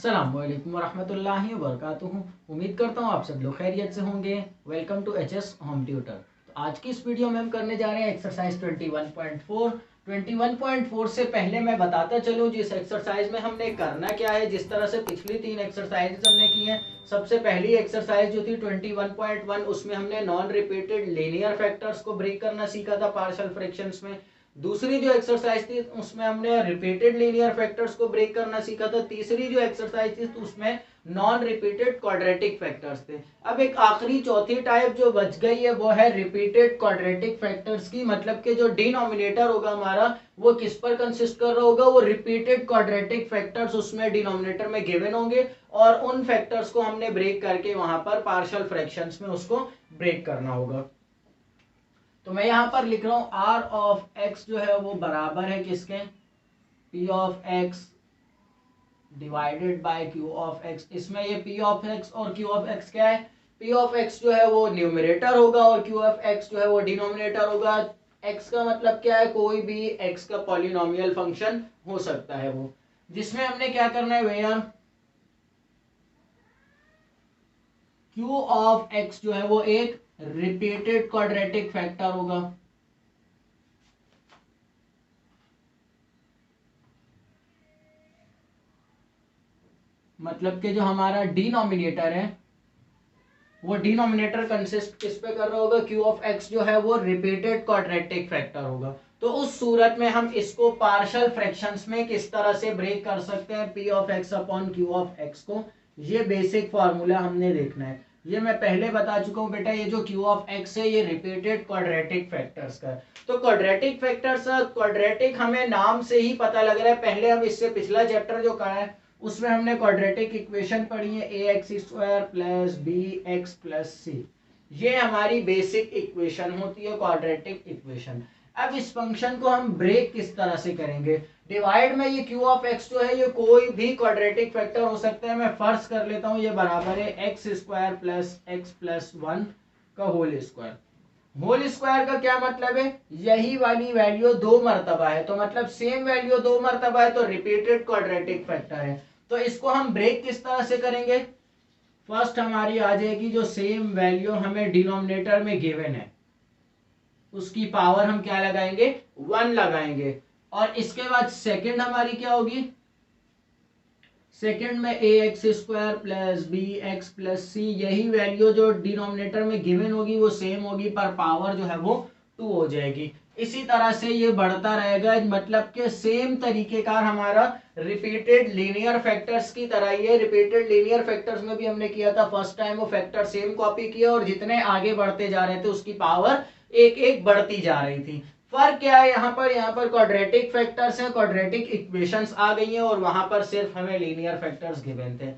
अस्सलामुअलैकुम वरहमतुल्लाहि वबरकातुहू। उम्मीद करता हूँ आप सब लोग खैरियत से होंगे। Welcome to HS Home Tutor. तो आज की इस वीडियो में हम करने जा रहे हैं एक्सरसाइज 21.4। 21.4 से पहले मैं बताता चलूँ जिस एक्सरसाइज में हमने करना क्या है। जिस तरह से पिछली 3 एक्सरसाइज हमने की हैं, सबसे पहली एक्सरसाइज जो थी 21.1, उसमें हमने नॉन रिपीटेड लीनियर फैक्टर्स को ब्रेक करना सीखा था पार्शियल फ्रैक्शंस में। दूसरी जो एक्सरसाइज थी उसमें हमने रिपीटेड लीनियर फैक्टर्स को ब्रेक करना सीखा था। तीसरी जो एक्सरसाइज थी तो उसमें नॉन रिपीटेड क्वाड्रेटिक फैक्टर्स थे। अब एक आखिरी चौथी टाइप जो बच गई है वो है रिपीटेड क्वाड्रेटिक फैक्टर्स की। मतलब कि जो डिनोमिनेटर होगा हमारा वो किस पर कंसिस्ट कर रहा होगा, वो रिपीटेड क्वाड्रेटिक फैक्टर्स उसमें डिनोमिनेटर में गिवन होंगे और उन फैक्टर्स को हमने ब्रेक करके वहां पर पार्शियल फ्रैक्शंस में उसको ब्रेक करना होगा। तो मैं यहां पर लिख रहा हूं आर ऑफ एक्स जो है वो बराबर है किसके, P of x divided by Q of x. इसमें ये पी ऑफ एक्स और क्यू ऑफ एक्स क्या है, पी ऑफ एक्स जो है वो न्यूमरेटर होगा और क्यू ऑफ एक्स जो है वो डिनोमिनेटर होगा। एक्स का मतलब क्या है, कोई भी एक्स का पॉलिनोमियल फंक्शन हो सकता है वो, जिसमें हमने क्या करना है वेयर क्यू ऑफ एक्स जो है वो एक रिपीटेड क्वाड्रेटिक फैक्टर होगा। मतलब कि जो हमारा डिनोमिनेटर है वो डिनोमिनेटर कंसिस्ट किस पे कर रहा होगा, क्यू ऑफ एक्स जो है वो रिपीटेड क्वाड्रेटिक फैक्टर होगा। तो उस सूरत में हम इसको पार्शियल फ्रैक्शंस में किस तरह से ब्रेक कर सकते हैं, P of x upon Q of x को, ये बेसिक फार्मूला हमने देखना है। ये मैं पहले बता चुका हूं बेटा, ये जो क्यू ऑफ एक्स है ये रिपीटेड क्वाड्रेटिक फैक्टर्स का। तो क्वाड्रेटिक फैक्टर्स, क्वाड्रेटिक हमें नाम से ही पता लग रहा है। पहले हम इससे पिछला चैप्टर जो करा है उसमें हमने क्वाड्रेटिक इक्वेशन पढ़ी है, a x square plus b x plus c. ये हमारी बेसिक इक्वेशन होती है क्वाड्रेटिक इक्वेशन। अब इस फंक्शन को हम ब्रेक किस तरह से करेंगे, डिवाइड में ये क्यू ऑफ एक्स जो है ये कोई भी क्वाड्रेटिक फैक्टर हो सकता है। मैं फर्ज कर लेता हूं ये बराबर है x square plus x plus 1 का होल स्क्वायर। होल स्क्वायर का क्या मतलब है, यही वाली वैल्यू दो मर्तबा है, तो मतलब सेम वैल्यू दो मर्तबा है तो रिपीटेड क्वाड्रेटिक फैक्टर है। तो इसको हम ब्रेक किस तरह से करेंगे, फर्स्ट हमारी आ जाएगी जो सेम वैल्यू हमें डिनोमिनेटर में गिवन है उसकी पावर हम क्या लगाएंगे, 1 लगाएंगे। और इसके बाद सेकंड हमारी क्या होगी, सेकंड में a x square plus b x plus c, यही वैल्यू जो डिनोमिनेटर में गिवन होगी वो सेम होगी पर पावर जो है वो 2 हो जाएगी। इसी तरह से ये बढ़ता रहेगा, मतलब कि सेम तरीके का हमारा रिपीटेड लीनियर फैक्टर्स की तरह ही है। रिपीटेड लीनियर फैक्टर्स में भी हमने किया था, फर्स्ट टाइम वो फैक्टर सेम कॉपी किया और जितने आगे बढ़ते जा रहे थे उसकी पावर एक एक बढ़ती जा रही थी। फर्क क्या है यहाँ पर क्वाड्रेटिक फैक्टर्स हैं, क्वाड्रेटिक इक्वेशंस आ गई हैं और वहां पर सिर्फ हमें लीनियर फैक्टर्स गिवन थे।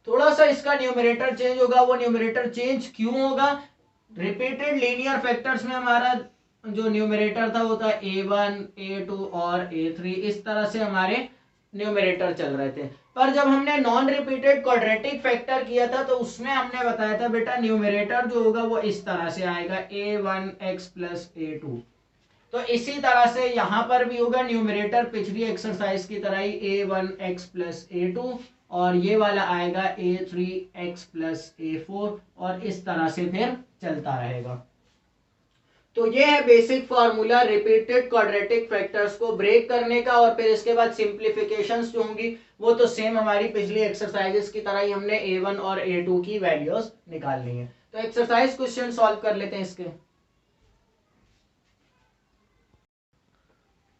थोड़ा सा इसका न्यूमरेटर चेंज होगा, वो न्यूमरेटर चेंज क्यों होगा, रिपीटेड लीनियर फैक्टर्स में हमारा जो न्यूमरेटर था वो था a1 a2 और a3, इस तरह से हमारे न्यूमरेटर चल रहे थे। पर जब हमने नॉन रिपीटेड क्वाड्रेटिक फैक्टर किया था तो उसमें हमने बताया था बेटा न्यूमरेटर जो होगा वो इस तरह से आएगा a1x प्लस a2। तो इसी तरह से यहां पर भी होगा, न्यूमरेटर पिछली एक्सरसाइज की तरह ही a1x प्लस a2 और ये वाला आएगा a3x प्लस a4 और इस तरह से फिर चलता रहेगा। तो ये है basic formula repeated quadratic factors को ब्रेक करने का। और फिर इसके बाद सिंप्लीफिकेशंस जो होंगी वो तो सेम हमारी पिछली एक्सरसाइजेस की तरह ही हमने a1 और a2 की वैल्यूज निकालनी है। तो एक्सरसाइज क्वेश्चन सॉल्व कर लेते हैं इसके।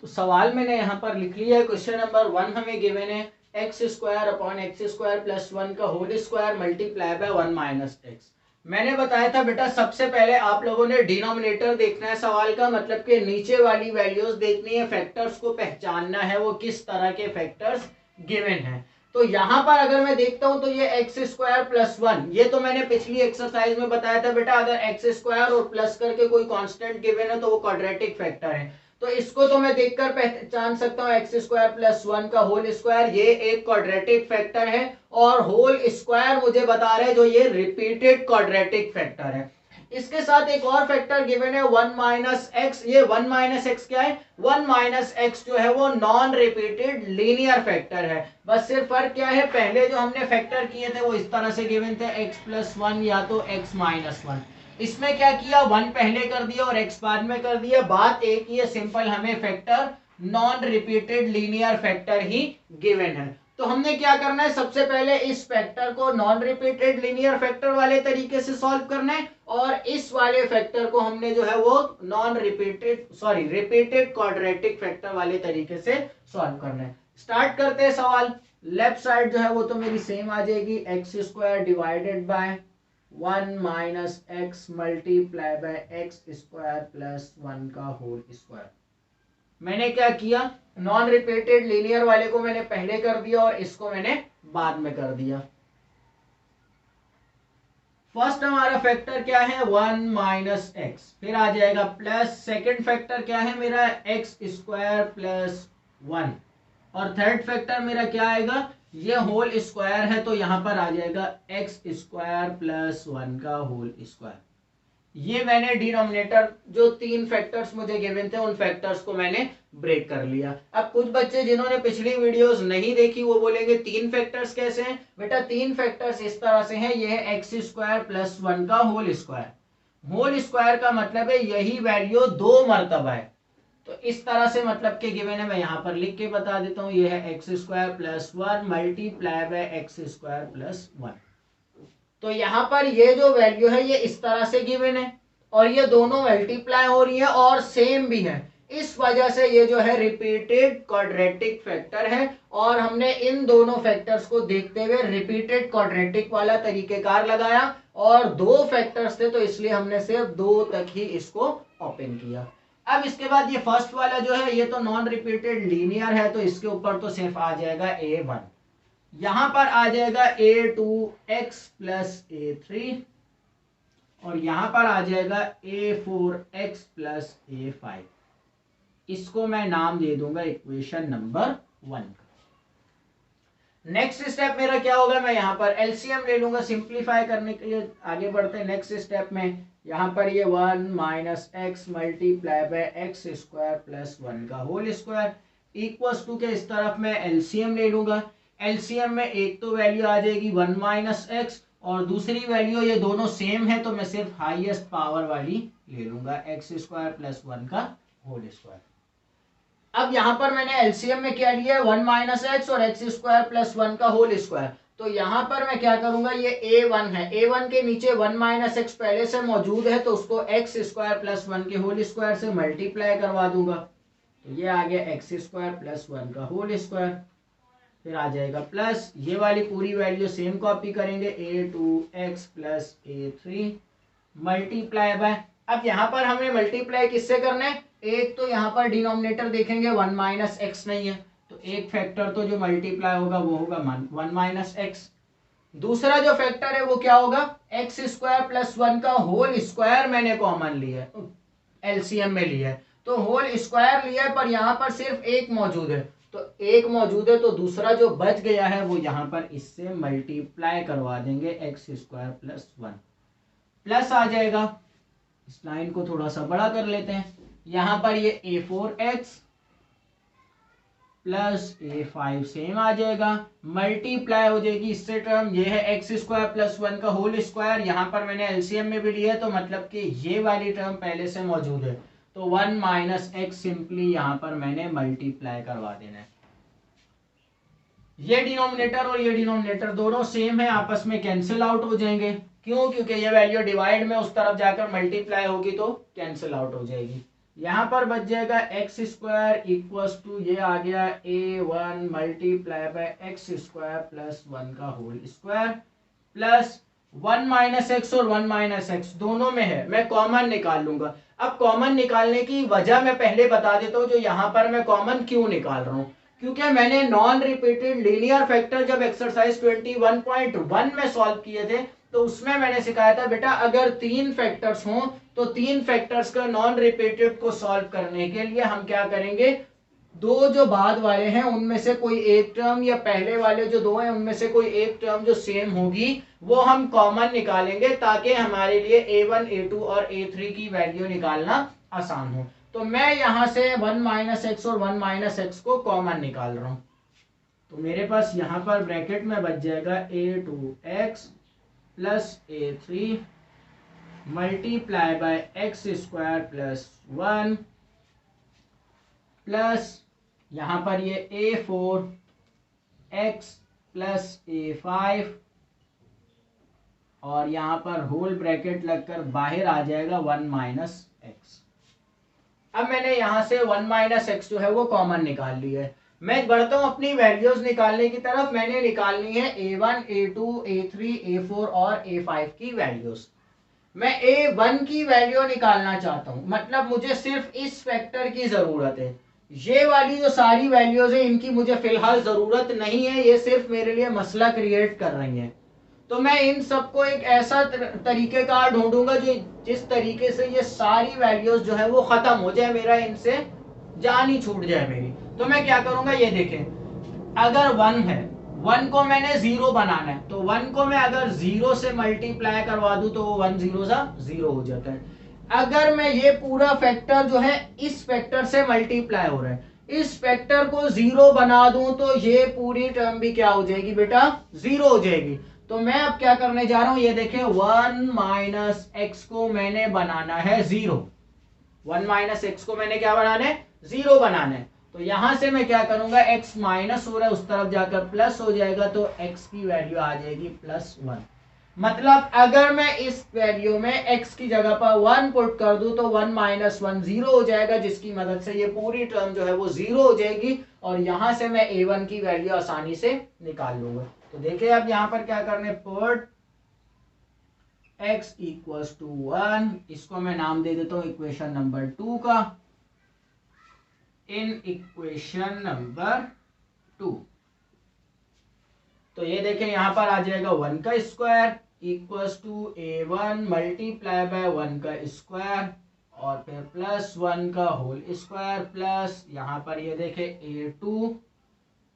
तो सवाल मैंने यहां पर लिख लिया है, क्वेश्चन नंबर 1 हमें गिवन है x square upon x square plus 1 का whole square multiply by 1 minus x. मैंने बताया था बेटा सबसे पहले आप लोगों ने डिनोमिनेटर देखना है सवाल का, मतलब कि नीचे वाली वैल्यूज देखनी है, फैक्टर्स को पहचानना है वो किस तरह के फैक्टर्स गिवन है। तो यहां पर अगर मैं देखता हूं तो ये एक्स स्क्वायर प्लस 1, ये तो मैंने पिछली एक्सरसाइज में बताया था बेटा, अगर एक्स स्क्वायर और प्लस करके कोई कांस्टेंट गिवन है तो वो क्वाड्रेटिक फैक्टर है। तो इसको तो मैं देखकर पहचान सकता हूं, एक्स स्क्वायर प्लस 1 का होल स्क्वायर ये एक क्वाड्रेटिक फैक्टर है और होल स्क्वायर मुझे बता रहे हैं जो ये रिपीटेड क्वाड्रेटिक फैक्टर है। इसके साथ एक और फैक्टर गिवन है 1 माइनस एक्स। ये 1 माइनस एक्स क्या है? 1 माइनस एक्स जो है वो नॉन रिपीटेड लीनियर फैक्टर है। बस सिर्फ फर्क क्या है, पहले जो हमने फैक्टर किए थे वो इस तरह से गिवन थे x प्लस 1 या तो x माइनस 1। इसमें क्या किया, 1 पहले कर दिया और x बाद में कर दिया। बात एक ही है, सिंपल, हमें factor non repeated linear factor ही गिवन है। तो हमने क्या करना है, सबसे पहले इस फैक्टर को नॉन रिपीटेड लीनियर फैक्टर वाले तरीके से सॉल्व करना है और इस वाले फैक्टर को हमने जो है वो रिपीटेड क्वाड्रेटिक फैक्टर वाले तरीके से सॉल्व करना है। स्टार्ट करते हैं सवाल। लेफ्ट साइड जो है वो तो मेरी सेम आ जाएगी, x square divided by 1 minus x multiply by x square plus 1 का होल स्क्वायर। मैंने क्या किया, नॉन रिपीटेड लीनियर वाले को मैंने पहले कर दिया और इसको मैंने बाद में कर दिया। फर्स्ट हमारा फैक्टर क्या है, 1 माइनस एक्स, फिर आ जाएगा प्लस, सेकंड फैक्टर क्या है मेरा, एक्स स्क्वायर प्लस 1, और थर्ड फैक्टर मेरा क्या आएगा, ये होल स्क्वायर है तो यहां पर आ जाएगा एक्स स्क्वायर प्लस 1 का होल स्क्वायर। ये मैंने डिनोमिनेटर जो 3 फैक्टर्स मुझे गिवन थे उन फैक्टर्स को मैंने ब्रेक कर लिया। अब कुछ बच्चे जिन्होंने पिछली वीडियोस नहीं देखी वो बोलेंगे 3 फैक्टर्स कैसे हैं? बेटा 3 फैक्टर्स इस तरह से हैं, ये है एक्स स्क्वायर प्लस 1 का होल स्क्वायर। होल स्क्वायर का मतलब है यही वैल्यू 2 मर्तबा है, तो इस तरह से मतलब के गिवन है। मैं यहाँ पर लिख के बता देता हूँ, ये है x square plus 1 multiply by x square plus 1। तो यहाँ पर ये जो वैल्यू है ये इस तरह से गिवन है और ये दोनों मल्टीप्लाई हो रही है और सेम भी है, इस वजह से ये जो है रिपीटेड क्वाड्रेटिक फैक्टर है। और हमने इन दोनों फैक्टर्स को देखते हुए रिपीटेड क्वाड्रेटिक वाला तरीकेकार लगाया और 2 फैक्टर्स थे तो इसलिए हमने सिर्फ 2 तक ही इसको ओपन किया। अब इसके बाद ये फर्स्ट वाला जो है ये तो नॉन रिपीटेड लीनियर है तो इसके ऊपर तो सिर्फ आ जाएगा a1, यहां पर आ जाएगा a2x प्लस a3 और यहां पर आ जाएगा a4x प्लस a5। इसको मैं नाम दे दूंगा इक्वेशन नंबर 1 का। नेक्स्ट स्टेप मेरा क्या होगा, मैं यहां पर एलसीएम ले लूंगा सिंप्लीफाई करने के लिए। आगे बढ़ते हैं नेक्स्ट स्टेप में। यहां पर ये 1 minus x multiply by x square plus 1 का होल स्क्वायर इक्वल्स टू के इस तरफ मैं एलसीएम ले लूंगा। एलसीएम में एक तो वैल्यू आ जाएगी 1 माइनस एक्स और दूसरी वैल्यू, ये दोनों सेम है तो मैं सिर्फ हाईएस्ट पावर वाली ले लूंगा, एक्स स्क्वायर प्लस 1 का होल स्क्वायर। अब यहां पर मैंने एलसीएम में क्या लिया है, 1 माइनस एक्स और एक्स स्क्वायर प्लस 1 का होल स्क्वायर। तो यहां पर मैं क्या करूंगा, ये a1 है, a1 के नीचे 1 माइनस एक्स पहले से मौजूद है तो उसको एक्स स्क्वायर प्लस 1 के होल स्क्वायर से मल्टीप्लाई करवा दूंगा, तो ये आ गया एक्स स्क्वायर प्लस 1 का होल स्क्वायर। फिर आ जाएगा प्लस, ये वाली पूरी वैल्यू सेम कॉपी करेंगे, a2x plus a3 multiply by, अब यहाँ पर हमें मल्टीप्लाई किससे करना है, एक तो यहाँ पर डिनोमिनेटर देखेंगे 1 माइनस एक्स नहीं है तो एक फैक्टर तो जो मल्टीप्लाई होगा वो होगा 1 माइनस एक्स। दूसरा जो फैक्टर है वो क्या होगा, एक्स स्क्वायर प्लस 1 का होल स्क्वायर मैंने कॉमन लिया है, एलसीएम में लिया है तो होल स्क्वायर लिया है पर यहाँ पर सिर्फ एक मौजूद है, तो एक मौजूद है तो दूसरा जो बच गया है वो यहाँ पर इससे मल्टीप्लाई करवा देंगे, एक्स स्क्वायर प्लस 1 प्लस आ जाएगा। इस लाइन को थोड़ा सा बड़ा कर लेते हैं, यहाँ पर ये a4x प्लस a5 सेम आ जाएगा, मल्टीप्लाई हो जाएगी इससे टर्म, ये है एक्स स्क्वायर प्लस 1 का होल स्क्वायर, यहाँ पर मैंने एलसीएम में भी लिया है तो मतलब कि ये वाली टर्म पहले से मौजूद है तो 1 माइनस एक्स सिंपली यहाँ पर मैंने मल्टीप्लाई करवा देना है। ये डिनोमिनेटर और ये डिनोमिनेटर दोनों सेम है, आपस में कैंसिल आउट हो जाएंगे। क्यों, क्योंकि ये वैल्यू डिवाइड में उस तरफ जाकर मल्टीप्लाई होगी तो कैंसिल आउट हो जाएगी। यहाँ पर बच जाएगा एक्स स्क्वायर इक्वल्स टू ये आ गया a1 multiply by x square plus 1 का whole square plus 1 minus x और 1 माइनस एक्स दोनों में है, मैं कॉमन निकाल लूंगा। अब कॉमन निकालने की वजह मैं पहले बता देता हूँ, जो यहाँ पर मैं कॉमन क्यों निकाल रहा हूँ, क्योंकि मैंने नॉन रिपीटेड लीनियर फैक्टर जब एक्सरसाइज 21.1 में सॉल्व किए थे तो उसमें मैंने सिखाया था बेटा अगर 3 फैक्टर्स हों तो 3 फैक्टर्स का नॉन रिपीटेड को सॉल्व करने के लिए हम क्या करेंगे, दो जो बाद वाले हैं उनमें से कोई एक टर्म या पहले वाले जो दो हैं उनमें से कोई एक टर्म जो सेम होगी वो हम कॉमन निकालेंगे ताकि हमारे लिए a1 a2 और a3 की वैल्यू निकालना आसान हो। तो मैं यहां से 1 माइनस एक्स और 1 माइनस एक्स को कॉमन निकाल रहा हूं। तो मेरे पास यहां पर ब्रैकेट में बच जाएगा a2x plus a3 multiply by x square plus 1 plus यहां पर ये a4x प्लस a5 और यहां पर होल ब्रैकेट लगकर बाहर आ जाएगा 1 माइनस एक्स। अब मैंने यहां से 1 माइनस एक्स जो है वो कॉमन निकाल ली है। मैं बढ़ता हूं अपनी वैल्यूज निकालने की तरफ। मैंने निकालनी है a1 a2 a3 a4 और a5 की वैल्यूज। मैं a1 की वैल्यू निकालना चाहता हूं, मतलब मुझे सिर्फ इस फैक्टर की जरूरत है। ये वाली जो सारी वैल्यूज है इनकी मुझे फिलहाल जरूरत नहीं है, ये सिर्फ मेरे लिए मसला क्रिएट कर रही हैं। तो मैं इन सबको एक ऐसा तरीकेकार ढूंढूंगा जो जिस तरीके से ये सारी वैल्यूज जो है वो खत्म हो जाए, मेरा इनसे जान ही छूट जाए मेरी। तो मैं क्या करूंगा, ये देखें, अगर 1 है, 1 को मैंने 0 बनाना है, तो 1 को मैं अगर 0 से मल्टीप्लाई करवा दूं तो वो 1 0 सा 0 हो जाता है। अगर मैं ये पूरा फैक्टर जो है इस फैक्टर से मल्टीप्लाई हो रहा है, इस फैक्टर को 0 बना दूं तो ये पूरी टर्म भी क्या हो जाएगी बेटा, 0 हो जाएगी। तो मैं अब क्या करने जा रहा हूं, ये देखें, 1 माइनस एक्स को मैंने बनाना है 0। 1 माइनस एक्स को मैंने क्या बनाना है, 0 बनाना है। तो यहां से मैं क्या करूंगा, x माइनस हो रहा है उस तरफ जाकर प्लस हो जाएगा, तो x की वैल्यू आ जाएगी +1। मतलब अगर मैं इस वैल्यू में x की जगह पर 1 पुट कर दूं तो 1 माइनस 1 0 हो जाएगा, जिसकी मदद से ये पूरी टर्म जो है वो 0 हो जाएगी और यहां से मैं a1 की वैल्यू आसानी से निकाल लूंगा। तो देखिए अब यहां पर क्या करने, पुट x इक्वल्स टू 1, इसको मैं नाम दे देता हूं इक्वेशन नंबर 2 का। इन इक्वेशन नंबर 2 तो ये देखें यहां पर आ जाएगा 1 का square equals to a1 multiply by 1 का स्क्वायर और फिर प्लस 1 का होल स्क्वायर प्लस यहां पर ये देखें a2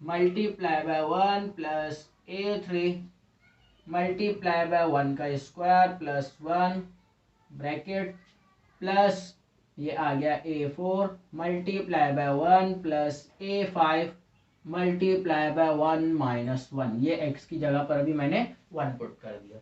multiply by 1 plus a3 multiply by 1 का स्क्वायर प्लस 1 ब्रैकेट प्लस ये आ गया a4 multiply by 1 plus a5 multiply by 1 minus 1। ये x की जगह पर अभी मैंने 1 पुट कर दिया।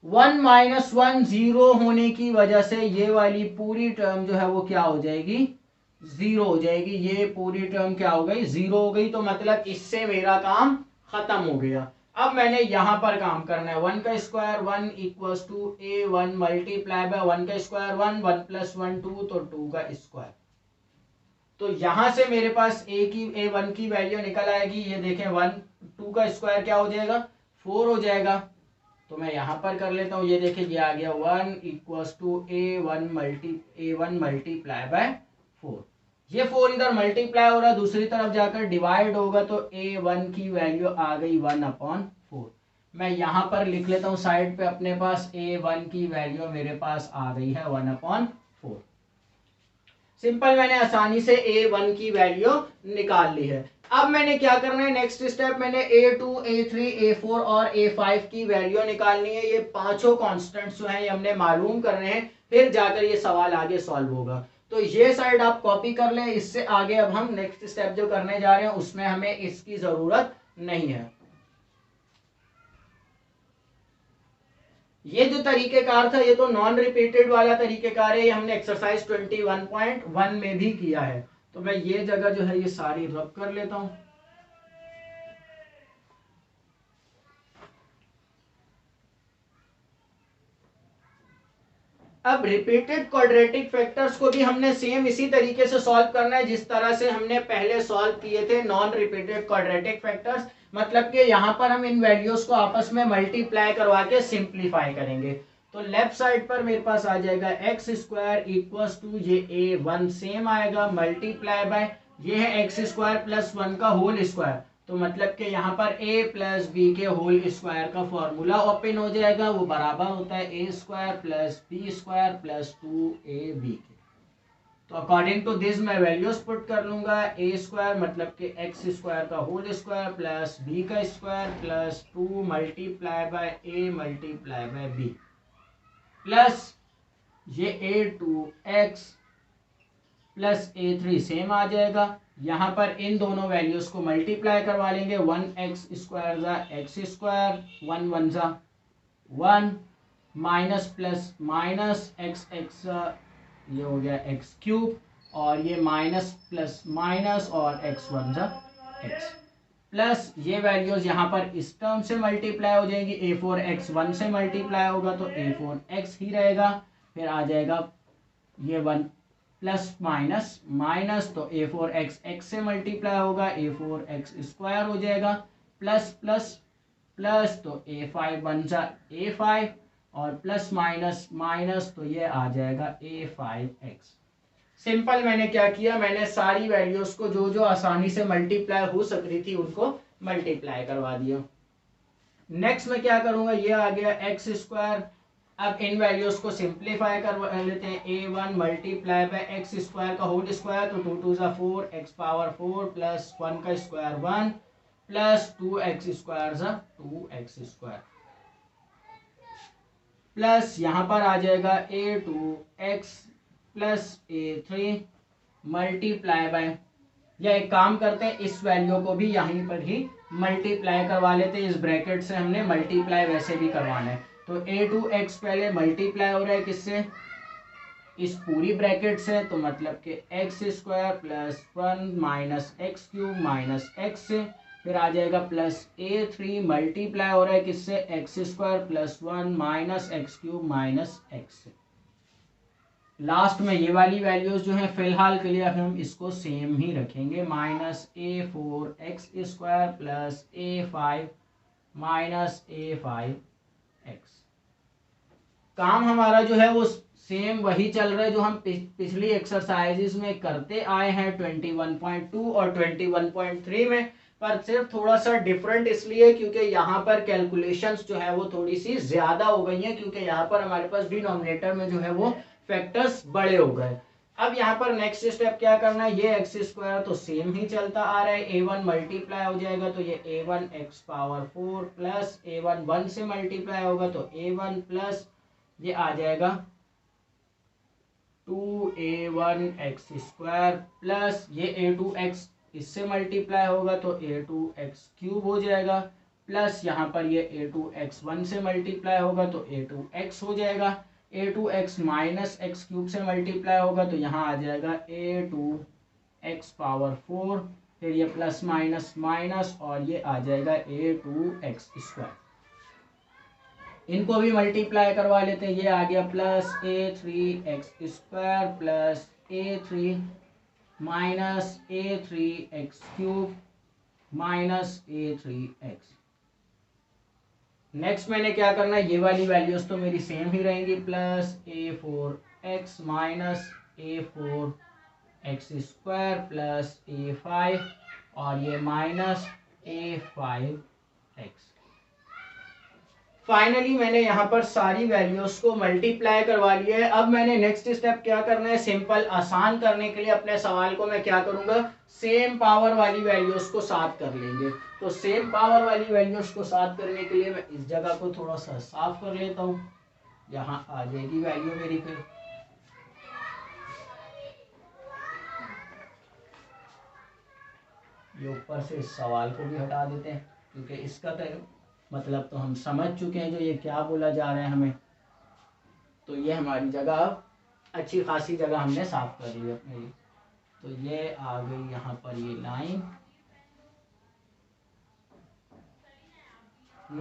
1 माइनस 1 0 होने की वजह से ये वाली पूरी टर्म जो है वो क्या हो जाएगी, 0 हो जाएगी। ये पूरी टर्म क्या हो गई, 0 हो गई। तो मतलब इससे मेरा काम खत्म हो गया। अब मैंने यहां पर काम करना है, 1 का square 1 equals to a1 multiply by 1 का स्क्वायर 1 1 प्लस 1 2 तो 2 का स्क्वायर। तो यहां से मेरे पास a1 की वैल्यू निकल आएगी। ये देखें 1 2 का स्क्वायर क्या हो जाएगा, 4 हो जाएगा। तो मैं यहां पर कर लेता हूं, ये देखिए ये आ गया 1 equals to a1 multiply bye 4। ये 4 इधर मल्टीप्लाई हो रहा है, दूसरी तरफ जाकर डिवाइड होगा तो a1 की वैल्यू आ गई 1/4। मैं यहां पर लिख लेता हूं साइड पे अपने पास a1 की वैल्यू मेरे पास आ गई है 1/4। सिंपल, मैंने आसानी से a1 की वैल्यू निकाल ली है। अब मैंने क्या करना है, नेक्स्ट स्टेप मैंने a2 a3 a4 और a5 की वैल्यू निकालनी है। ये पांचों कांस्टेंट्स जो हैं ये हमने मालूम करने हैं, फिर जाकर ये सवाल आगे सॉल्व होगा। तो ये साइड आप कॉपी कर लें। इससे आगे अब हम नेक्स्ट स्टेप जो करने जा रहे हैं उसमें हमें इसकी जरूरत नहीं है। ये जो तरीकेकार था ये तो नॉन रिपीटेड वाला तरीकेकार है, ये हमने एक्सरसाइज 21.1 में भी किया है। तो मैं ये जगह जो है ये सारी रब कर लेता हूं। अब रिपीटेड क्वाड्रेटिक फैक्टर्स को भी हमने सेम इसी तरीके से सॉल्व करना है जिस तरह से हमने पहले सॉल्व किए थे नॉन रिपीटेड क्वाड्रेटिक फैक्टर्स। मतलब कि यहां पर हम इन वैल्यूज को आपस में मल्टीप्लाई करवा के सिंप्लीफाई करेंगे। तो लेफ्ट साइड पर मेरे पास आ जाएगा एक्स स्क्वायर इक्वल्स टू ये a1 सेम आएगा मल्टीप्लाई बाय ये है एक्स स्क्वायर प्लस 1 का होल स्क्वायर। तो मतलब कि यहाँ पर a प्लस बी के होल स्क्वायर का फॉर्मूला ओपन हो जाएगा, वो बराबर होता है a square plus b square plus 2ab के। तो अकॉर्डिंग टू दिस मैं वैल्यूज पुट कर लूंगा ए स्क्वायर मतलब कि एक्स स्क्वायर का होल स्क्वायर प्लस बी का square plus 2 multiply by a multiply by b plus ये a2x प्लस a3 सेम आ जाएगा। यहाँ पर इन दोनों वैल्यूज को मल्टीप्लाई करवा लेंगे 1x स्क्वायर ज़ा एक्स स्क्वायर 1 1 ज़ा 1 minus plus minus x x ये हो गया एक्स क्यूब और ये माइनस प्लस माइनस और एक्स 1 ज़ा एक्स प्लस ये वैल्यूज यहाँ पर इस टर्म से मल्टीप्लाई हो जाएंगी a4x 1 से मल्टीप्लाई होगा तो a4x ही रहेगा। फिर आ जाएगा ये 1 प्लस माइनस माइनस तो a4x x से मल्टीप्लाई होगा a4x स्क्वायर हो जाएगा प्लस प्लस प्लस तो a5 बन जा a5 और प्लस माइनस माइनस तो ये आ जाएगा a5x। सिंपल मैंने क्या किया, मैंने सारी वैल्यूज को जो जो आसानी से मल्टीप्लाई हो सक रही थी उनको मल्टीप्लाई करवा दिया। नेक्स्ट में क्या करूंगा, ये आ गया एक्स स्क्वायर। अब इन वैल्यूज को सिंप्लीफाई कर लेते हैं a1 multiply by x square का होल स्क्वायर तो 2 2 4 एक्स पावर 4 प्लस 1 का square 1 plus 2x square 2x square plus यहाँ पर आ जाएगा a2x plus a3 multiply by, या एक काम करते हैं इस वैल्यू को भी यहीं पर ही मल्टीप्लाई करवा लेते हैं। इस ब्रैकेट से हमने मल्टीप्लाई वैसे भी करवाना है तो a2x पहले मल्टीप्लाई हो रहा है किससे, इस पूरी ब्रैकेट से, तो मतलब कि x square plus 1 minus x cube minus x से, फिर आ जाएगा प्लस a3 मल्टीप्लाई हो रहा है किससे, x square plus 1 minus x cube minus x से। लास्ट में ये वाली वैल्यूज जो है फिलहाल के लिए हम इसको सेम ही रखेंगे, minus a4x square plus a5 minus a5x। काम हमारा जो है वो सेम वही चल रहा है जो हम पिछली एक्सरसाइजेस में करते आए हैं 21.2 और 21.3 में, पर सिर्फ थोड़ा सा डिफरेंट इसलिए क्योंकि यहाँ पर कैलकुलेशंस जो है वो थोड़ी सी ज्यादा हो गई हैं, क्योंकि यहाँ पर हमारे पास डिनोमिनेटर में जो है वो फैक्टर्स बड़े हो गए। अब यहाँ पर नेक्स्ट स्टेप क्या करना है, ये एक्स स्क्वायर तो सेम ही चलता आ रहा है, a1 मल्टीप्लाई हो जाएगा तो ये a1 x power 4 plus a1 1 से मल्टीप्लाई होगा तो a1 प्लस ये आ जाएगा 2a1 एक्स स्क्वायर प्लस ये a2x इससे मल्टीप्लाई होगा तो a2x क्यूब हो जाएगा प्लस यहाँ पर ये a2x 1 से मल्टीप्लाई होगा तो a2x हो जाएगा, a2x माइनस एक्स क्यूब से मल्टीप्लाई होगा तो यहाँ आ जाएगा a2x पावर 4, फिर ये प्लस माइनस माइनस और ये आ जाएगा a2x स्क्वायर। इनको भी मल्टीप्लाई करवा लेते हैं, ये आ गया plus a3x square plus a3 minus a3x cube minus a3x। Next मैंने क्या करना है, ये वाली वैल्यूज तो मेरी सेम ही रहेंगी, plus a4x minus a4x square plus a5 और ये माइनस a5x। फाइनली मैंने यहाँ पर सारी वैल्यूज को मल्टीप्लाई करवा लिया है। अब मैंने नेक्स्ट स्टेप क्या करना है, सिंपल आसान करने के लिए अपने सवाल को मैं क्या करूंगा, सेम पावर वाली वैल्यूज को साथ कर लेंगे। तो सेम पावर वाली वैल्यूज को साथ करने के लिए मैं इस जगह को थोड़ा सा साफ कर लेता हूँ, यहाँ आ जाएगी वैल्यू मेरी। फिर ये ऊपर से इस सवाल को भी हटा देते हैं क्योंकि इसका तो मतलब तो हम समझ चुके हैं जो ये क्या बोला जा रहा है हमें। तो ये हमारी जगह अच्छी खासी जगह हमने साफ कर ली अपने। तो ये आ गई यहाँ पर ये लाइन।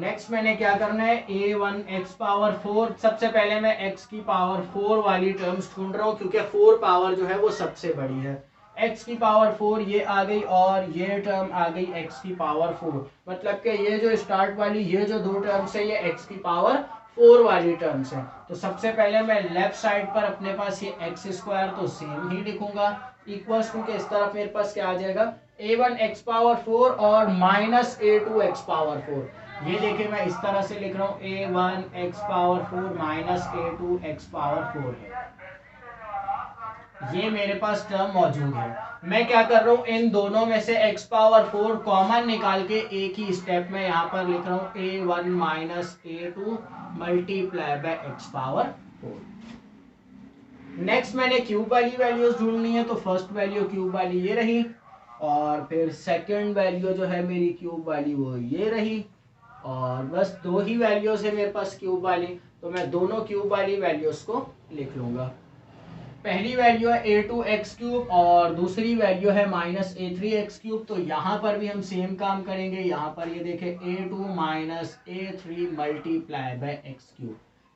नेक्स्ट मैंने क्या करना है, a1 x पावर 4, सबसे पहले मैं x की पावर 4 वाली टर्म्स ढूंढ रहा हूँ क्योंकि 4 पावर जो है वो सबसे बड़ी है। x की पावर 4 ये आ गई और ये टर्म आ गई x की पावर 4, मतलब कि ये जो स्टार्ट वाली ये जो दो टर्म्स है ये x की पावर 4 वाली टर्म्स है। तो सबसे पहले मैं लेफ्ट साइड पर अपने पास ये एक्स स्क्वायर तो सेम ही लिखूंगा, इक्वल्स टू के इस तरफ मेरे पास क्या आ जाएगा, a1 x पावर 4 और माइनस a2 x पावर 4। ये देखिए मैं इस तरह से लिख रहा हूँ, a1 x power 4 minus a2 x power 4 है। ये मेरे पास टर्म मौजूद है। मैं क्या कर रहा हूँ, इन दोनों में से x पावर 4 कॉमन निकाल के एक ही स्टेप में यहाँ पर लिख रहा हूँ a1 minus a2 multiply by x power 4। Next मैंने क्यूब वाली वैल्यूज ढूंढनी है, तो फर्स्ट वैल्यू क्यूब वाली ये रही, और फिर सेकंड वैल्यू जो है मेरी क्यूब वाली वो ये रही, और बस दो ही वैल्यूज है मेरे पास क्यूब वाली, तो मैं दोनों क्यूब वाली वैल्यूज को लिख लूंगा। पहली वैल्यू है a2x³ और दूसरी वैल्यू है -a3x³। तो यहाँ पर भी हम सेम काम करेंगे। यहाँ पर ये देखें a2 minus a3 multiply by x³।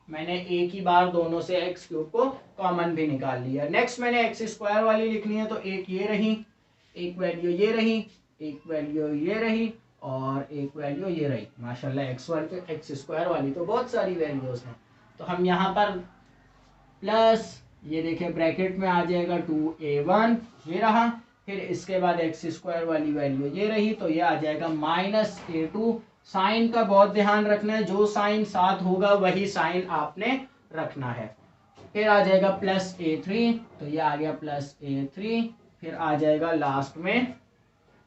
मैंने एक ही बार दोनों से x³ को कॉमन भी निकाल लिया। नेक्स्ट मैंने x² वाली लिखनी है, तो एक ये रही, एक वैल्यू ये रही, एक वैल्यू ये रही, और एक वैल्यू ये रही। माशाल्लाह x² वाली तो बहुत सारी वैल्यूज हैं। तो हम यहाँ पर प्लस ये देखिए ब्रैकेट में आ जाएगा 2a1 ये रहा, फिर इसके बाद x² वाली वैल्यू ये रही, तो ये आ जाएगा -a2। साइन का बहुत ध्यान रखना है, जो साइन साथ होगा वही साइन आपने रखना है। फिर आ जाएगा +a3, तो ये आ गया +a3, फिर आ जाएगा लास्ट में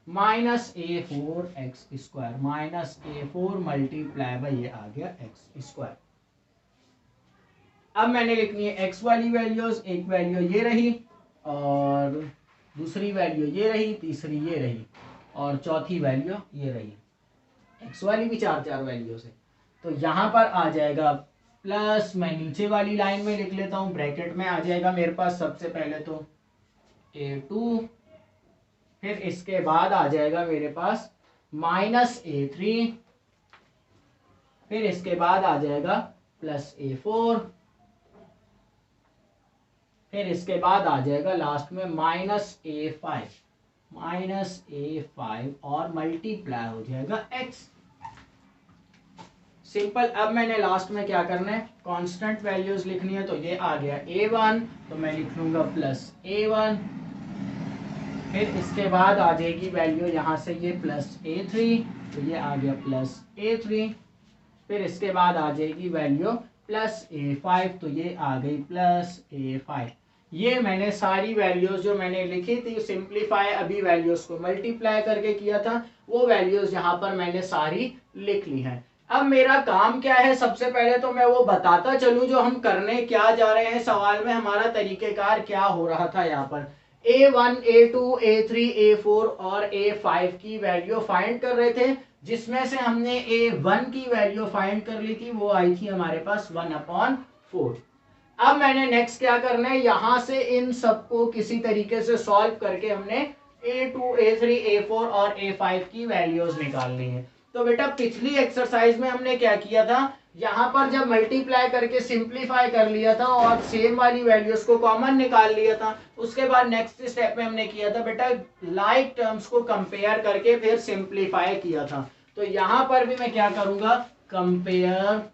-a4x², -a4 मल्टीप्लाई बाय ये आ गया x²। अब मैंने लिखनी है x वाली वैल्यूज, एक वैल्यू ये रही, और दूसरी वैल्यू ये रही, तीसरी ये रही, और चौथी वैल्यू ये रही। x वाली भी 4 वैल्यूज है। तो यहाँ पर आ जाएगा प्लस, मैं नीचे वाली लाइन में लिख लेता हूँ, ब्रैकेट में आ जाएगा मेरे पास सबसे पहले तो a2, फिर इसके बाद आ जाएगा मेरे पास -a3, फिर इसके बाद आ जाएगा +a4, फिर इसके बाद आ जाएगा लास्ट में -a5 और मल्टीप्लाई हो जाएगा x। सिंपल। अब मैंने लास्ट में क्या करना है, कांस्टेंट वैल्यूज लिखनी है, तो ये आ गया a1, तो मैं लिख लूंगा +a1, फिर इसके बाद आ जाएगी वैल्यू यहाँ से ये +a3, तो ये आ गया +a3, फिर इसके बाद आ जाएगी वैल्यू +a5, तो ये आ गई +a5। ये मैंने सारी वैल्यूज जो मैंने लिखी थी सिंप्लीफाई, अभी वैल्यूज को मल्टीप्लाई करके किया था, वो वैल्यूज यहाँ पर मैंने सारी लिख ली हैं। अब मेरा काम क्या है, सबसे पहले तो मैं वो बताता चलूं जो हम करने क्या जा रहे हैं। सवाल में हमारा तरीकेकार क्या हो रहा था, यहाँ पर a1 a2 a3 a4 और a5 की वैल्यू फाइंड कर रहे थे, जिसमें से हमने a1 की वैल्यू फाइंड कर ली थी, वो आई थी हमारे पास 1/4। अब मैंने नेक्स्ट क्या करना है, यहां से इन सबको किसी तरीके से सॉल्व करके हमने a2 a3 a4 और a5 की वैल्यूज निकालनी है। तो बेटा पिछली एक्सरसाइज में हमने क्या किया था, यहाँ पर जब मल्टीप्लाई करके सिंप्लीफाई कर लिया था और सेम वाली वैल्यूज को कॉमन निकाल लिया था, उसके बाद नेक्स्ट स्टेप में हमने किया था बेटा लाइक टर्म्स को कंपेयर करके फिर सिंप्लीफाई किया था। तो यहाँ पर भी मैं क्या करूंगा, कंपेयर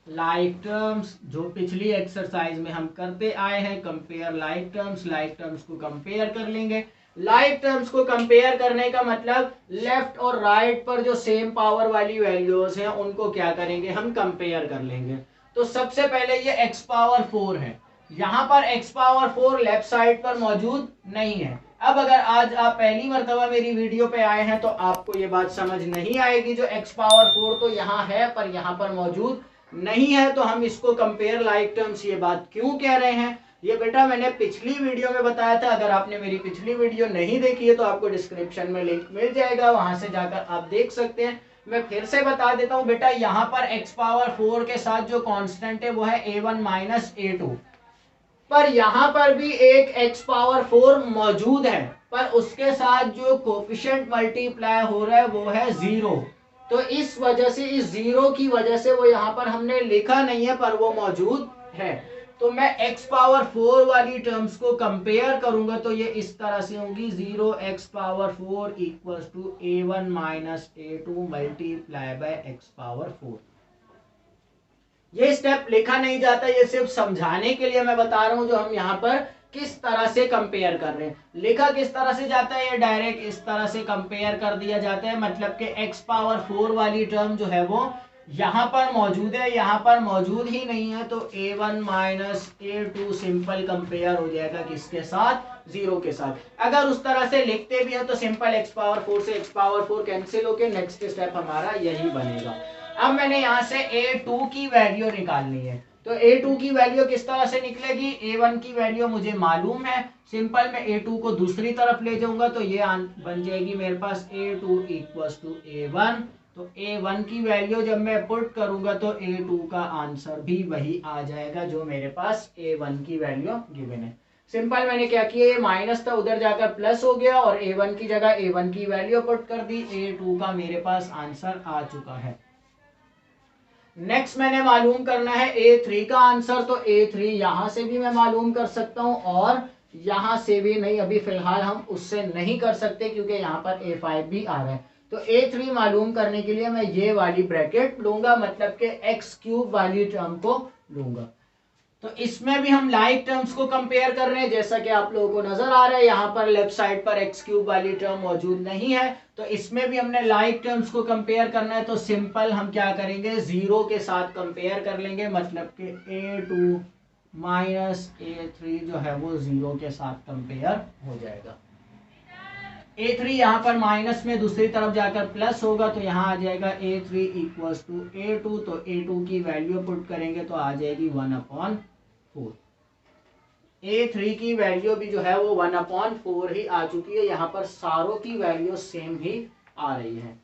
लाइक टर्म्स, जो पिछली एक्सरसाइज में हम करते आए हैं, कंपेयर लाइक टर्म्स को कंपेयर कर लेंगे। लाइक टर्म्स को कंपेयर करने का मतलब लेफ्ट और राइट पर जो सेम पावर वाली वैल्यूज हैं उनको क्या करेंगे, हम कंपेयर कर लेंगे। तो सबसे पहले ये x पावर 4 है, यहाँ पर x पावर 4 लेफ्ट साइड पर मौजूद नहीं है। अब अगर आज आप पहली मर्तबा मेरी वीडियो पे आए हैं तो आपको ये बात समझ नहीं आएगी, जो x पावर 4 तो यहाँ है पर यहाँ पर मौजूद नहीं है, तो हम इसको कंपेयर लाइक टर्म्स ये बात क्यों कह रहे हैं, ये बेटा मैंने पिछली वीडियो में बताया था। अगर आपने मेरी पिछली वीडियो नहीं देखी है तो आपको डिस्क्रिप्शन में लिंक मिल जाएगा, वहां से जाकर आप देख सकते हैं। मैं फिर से बता देता हूं बेटा, यहाँ पर x पावर 4 के साथ जो कांस्टेंट है वो है a1 माइनस a2, पर यहाँ पर भी एक x पावर 4 मौजूद है, पर उसके साथ जो कोफिशिएंट मल्टीप्लाई हो रहा है वो है 0। तो इस वजह से, इस 0 की वजह से वो यहाँ पर हमने लिखा नहीं है, पर वो मौजूद है। तो मैं x पावर 4 वाली टर्म्स को कंपेयर करूंगा तो ये इस तरह से होंगी, 0x power 4 equals to a1 minus a2 multiply by x power 4। ये स्टेप लिखा नहीं जाता, ये सिर्फ समझाने के लिए मैं बता रहा हूं जो हम यहाँ पर किस तरह से कंपेयर कर रहे हैं। लिखा किस तरह से जाता है, ये डायरेक्ट इस तरह से कंपेयर कर दिया जाता है, मतलब कि x पावर 4 वाली टर्म जो है वो यहाँ पर मौजूद है, यहाँ पर मौजूद ही नहीं है, तो a1 minus a2 simple compare हो जाएगा किसके साथ, 0 के साथ। अगर उस तरह से लिखते भी है तो सिंपल x पावर 4 से x पावर 4 कैंसिल होके नेक्स्ट स्टेप हमारा यही बनेगा। अब मैंने यहाँ से a2 की वैल्यू निकालनी है, तो a2 की वैल्यू किस तरह से निकलेगी, a1 की वैल्यू मुझे मालूम है, सिंपल मैं a2 को दूसरी तरफ ले जाऊंगा तो ये बन जाएगी मेरे पास a2 इक्वल्स टू a1। तो a1 की वैल्यू जब मैं पुट करूंगा तो a2 का आंसर भी वही आ जाएगा जो मेरे पास a1 की वैल्यू गिवन है। सिंपल मैंने क्या किया, ये माइनस था उधर जाकर प्लस हो गया और a1 की जगह a1 की वैल्यू पुट कर दी, a2 का मेरे पास आंसर आ चुका है। नेक्स्ट मैंने मालूम करना है a3 का आंसर, तो a3 यहां से भी मैं मालूम कर सकता हूं और यहां से भी नहीं, अभी फिलहाल हम उससे नहीं कर सकते क्योंकि यहाँ पर a5 भी आ रहा है। तो a3 मालूम करने के लिए मैं ये वाली ब्रैकेट लूंगा, मतलब कि x क्यूब वाली टर्म को लूंगा। तो इसमें भी हम लाइक टर्म्स को कंपेयर कर रहे हैं, जैसा कि आप लोगों को नजर आ रहा है यहाँ पर लेफ्ट साइड पर एक्स क्यूब वाली टर्म मौजूद नहीं है, तो इसमें भी हमने लाइक टर्म्स को कंपेयर करना है। तो सिंपल हम क्या करेंगे, 0 के साथ कंपेयर कर लेंगे, मतलब कि a2 माइनस a3 जो है वो 0 के साथ कंपेयर हो जाएगा। a3 यहाँ पर माइनस में दूसरी तरफ जाकर प्लस होगा, तो यहाँ आ जाएगा a3 इक्वल्स टू a2, तो a2 की वैल्यू पुट करेंगे तो आ जाएगी 1/4। a3 की वैल्यू भी जो है वो 1/4 ही आ चुकी है, यहाँ पर सारों की वैल्यू सेम ही आ रही है।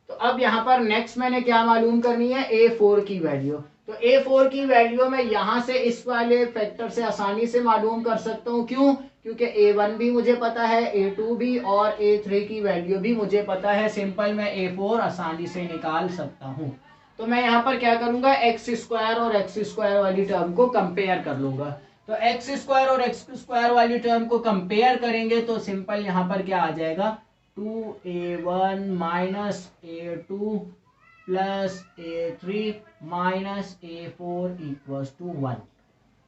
तो अब यहाँ पर नेक्स्ट मैंने क्या मालूम करनी है, a4 की वैल्यू। तो a4 की वैल्यू मैं यहाँ से इस वाले फैक्टर से आसानी से मालूम कर सकता हूँ, क्यों, क्योंकि a1 भी मुझे पता है, a2 भी और a3 की वैल्यू भी मुझे पता है। सिंपल मैं a4 आसानी से निकाल सकता हूँ। तो मैं यहाँ पर क्या करूंगा, एक्स स्क्वायर और एक्स स्क्वायर वाली टर्म को कंपेयर कर लूंगा। तो एक्स स्क्वायर और एक्स स्क्वायर वाली टर्म को कंपेयर करेंगे तो सिंपल यहाँ पर क्या आ जाएगा, 2a1 minus a2 plus a3 minus a4 equals to 1।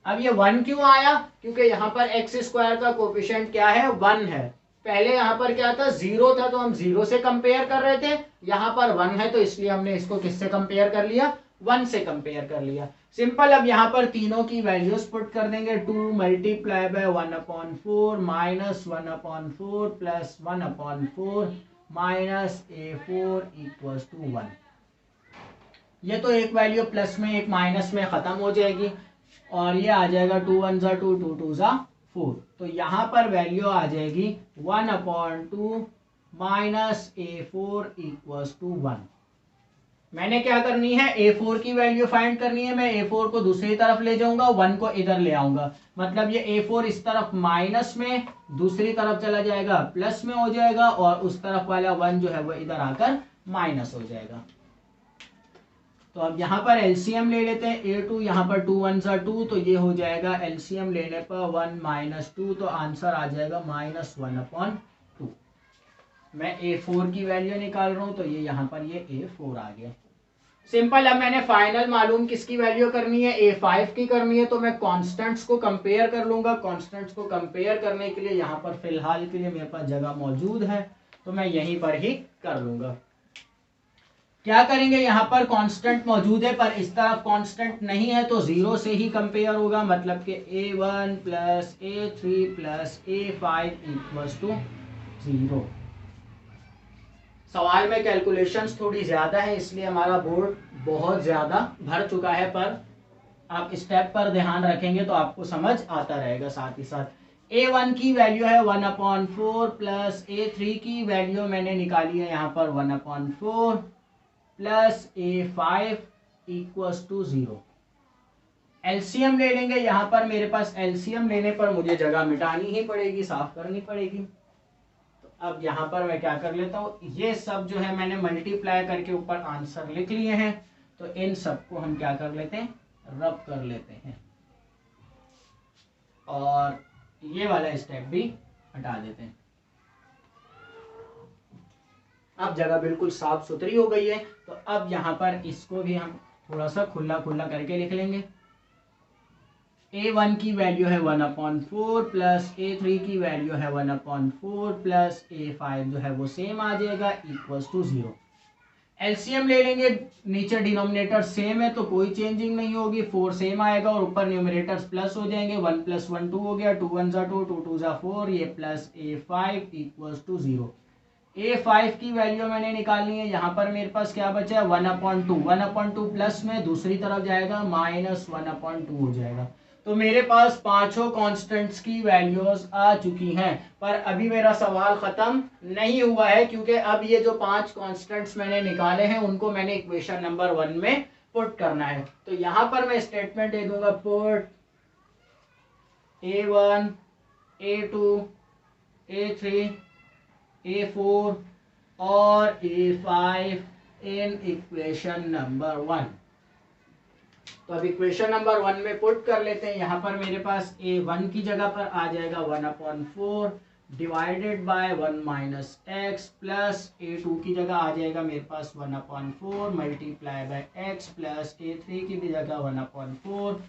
अब ये 1 क्यों आया, क्योंकि यहाँ पर एक्स स्क्वायर का कोफिशिएंट क्या है, 1 है। पहले यहाँ पर क्या था, 0 था, तो हम 0 से कंपेयर कर रहे थे, यहाँ पर 1 है तो इसलिए हमने इसको किससे कंपेयर कर लिया, 1 से कंपेयर कर लिया। सिंपल अब यहाँ पर तीनों की वैल्यूज पुट कर देंगे, 2 multiply by 1/4 minus 1/4 plus 1/4 minus a4 equals to 1। ये तो एक वैल्यू प्लस में एक माइनस में खत्म हो जाएगी और ये आ जाएगा 2 1 जा 2 2 2 जा 4। तो यहाँ पर वैल्यू आ जाएगी 1/2 माइनस a4 इक्वल्स टू 1। मैंने क्या करनी है, a4 की वैल्यू फाइंड करनी है। मैं a4 को दूसरी तरफ ले जाऊंगा, 1 को इधर ले आऊंगा, मतलब ये a4 इस तरफ माइनस में, दूसरी तरफ चला जाएगा प्लस में हो जाएगा और उस तरफ वाला 1 जो है वो इधर आकर माइनस हो जाएगा। तो अब यहाँ पर एलसीएम ले लेते हैं, a2 यहाँ पर 2 1 जा 2, तो ये हो जाएगा एलसीएम लेने पर 1 माइनस 2, तो आंसर आ जाएगा -1/2। मैं a4 की वैल्यू निकाल रहा हूँ, तो ये यहाँ पर ये a4 आ गया। सिंपल। अब मैंने फाइनल मालूम किसकी वैल्यू करनी है, a5 की करनी है, तो मैं कॉन्स्टेंट्स को कंपेयर कर लूंगा। कॉन्स्टेंट्स को कंपेयर करने के लिए यहाँ पर फिलहाल के लिए मेरे पास जगह मौजूद है, तो मैं यहीं पर ही कर लूंगा। क्या करेंगे, यहाँ पर कांस्टेंट मौजूद है पर इस तरफ कांस्टेंट नहीं है, तो 0 से ही कंपेयर होगा, मतलब कि a1 plus a3 plus a5 equals to 0। सवाल में कैलकुलेशंस थोड़ी ज्यादा है इसलिए हमारा बोर्ड बहुत ज्यादा भर चुका है, पर आप स्टेप पर ध्यान रखेंगे तो आपको समझ आता रहेगा। साथ ही साथ a1 की वैल्यू है 1/4 प्लस a3 की वैल्यू मैंने निकाली है यहाँ पर 1/4 plus a5 equals to 0। LCM ले लेंगे, यहाँ पर मेरे पास एलसीएम लेने पर मुझे जगह मिटानी ही पड़ेगी, साफ करनी पड़ेगी। तो अब यहाँ पर मैं क्या कर लेता हूँ, ये सब जो है मैंने मल्टीप्लाई करके ऊपर आंसर लिख लिए हैं, तो इन सबको हम क्या कर लेते हैं, रब कर लेते हैं और ये वाला स्टेप भी हटा देते हैं। अब जगह बिल्कुल साफ सुथरी हो गई है, तो अब यहाँ पर इसको भी हम थोड़ा सा खुला खुला करके लिख लेंगे। a1 की वैल्यू है 1/4 प्लस a3 की वैल्यू है 1/4 प्लस a5 जो है वो सेम आ जाएगा इक्वल्स टू 0। एलसीएम ले लेंगे, नीचे डिनोमिनेटर सेम है तो कोई चेंजिंग नहीं होगी, 4 सेम आएगा और ऊपर न्यूमरेटर्स प्लस हो जाएंगे, 1 + 1 2 हो गया, 2 1 = 2, 2 2 = 4, ये प्लस A5 = 0। A5 की वैल्यू मैंने निकालनी है, यहाँ पर मेरे पास क्या बचा है 1/2, 1/2 प्लस में दूसरी तरफ जाएगा -1/2 हो जाएगा। तो मेरे पास पांचों कांस्टेंट्स की वैल्यूज आ चुकी हैं, पर अभी मेरा सवाल खत्म नहीं हुआ है, क्योंकि अब ये जो 5 कांस्टेंट्स मैंने निकाले हैं उनको मैंने इक्वेशन नंबर 1 में पुट करना है। तो यहां पर मैं स्टेटमेंट दे दूंगा, put A1 A2 A3 A4 और A5 इन इक्वेशन नंबर 1। तो अब इक्वेशन नंबर 1 में पुट कर लेते हैं। यहाँ पर मेरे पास A1 की जगह पर आ जाएगा 1/4 divided by 1 - x plus A2 की जगह आ जाएगा मेरे पास 1/4 multiply by x plus A3 की भी जगह 1/4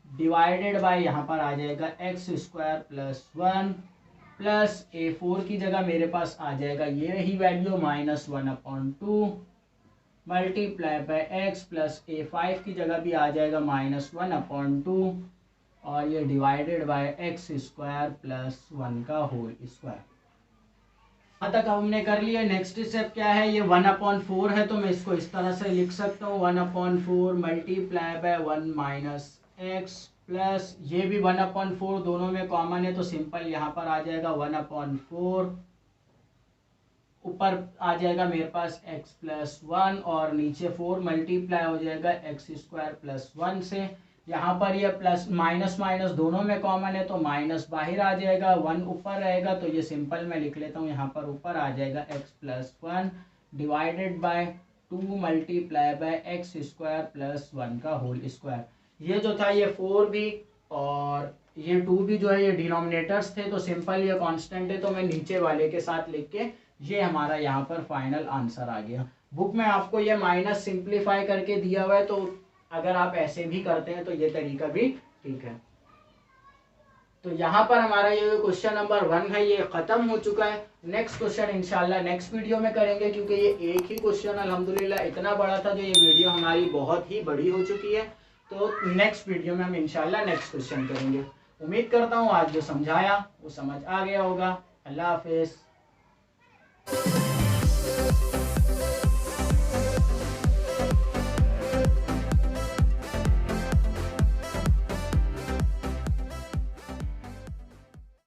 डिवाइडेड बाय यहाँ पर आ जाएगा x² + 1 प्लस A4 की जगह मेरे पास आ जाएगा ये रही value -1/2 multiply by x plus A5 की जगह भी आ जाएगा -1/2 और ये डिवाइडेड बाय x² + 1 का होल स्क्वायर। यहाँ तक हमने कर लिया। नेक्स्ट स्टेप क्या है, ये 1/4 है तो मैं इसको इस तरह से लिख सकता हूँ 1/4 मल्टीप्लाई बाय 1 - x प्लस ये भी 1/4 दोनों में कॉमन है तो सिंपल यहाँ पर आ जाएगा 1/4 ऊपर आ जाएगा मेरे पास x + 1 और नीचे 4 मल्टीप्लाई हो जाएगा x² + 1 से। यहाँ पर ये प्लस माइनस माइनस दोनों में कॉमन है तो माइनस बाहर आ जाएगा, 1 ऊपर रहेगा तो ये सिंपल मैं लिख लेता हूँ, यहाँ पर ऊपर आ जाएगा x + 1 divided by 2 multiply bye x² + 1 का होल स्क्वायर। ये जो था ये 4 भी और ये 2 भी जो है ये डिनोमिनेटर्स थे तो सिंपल ये कांस्टेंट है तो मैं नीचे वाले के साथ लिख के ये हमारा यहाँ पर फाइनल आंसर आ गया। बुक में आपको ये माइनस सिंप्लीफाई करके दिया हुआ है तो अगर आप ऐसे भी करते हैं तो ये तरीका भी ठीक है। तो यहाँ पर हमारा ये क्वेश्चन नंबर 1 है ये खत्म हो चुका है। नेक्स्ट क्वेश्चन इंशाल्लाह नेक्स्ट वीडियो में करेंगे, क्योंकि ये एक ही क्वेश्चन अल्हम्दुलिल्लाह इतना बड़ा था जो ये वीडियो हमारी बहुत ही बड़ी हो चुकी है। तो नेक्स्ट वीडियो में हम इंशाल्लाह नेक्स्ट क्वेश्चन करेंगे। उम्मीद करता हूँ आज जो समझाया वो समझ आ गया होगा। अल्लाह हाफिज।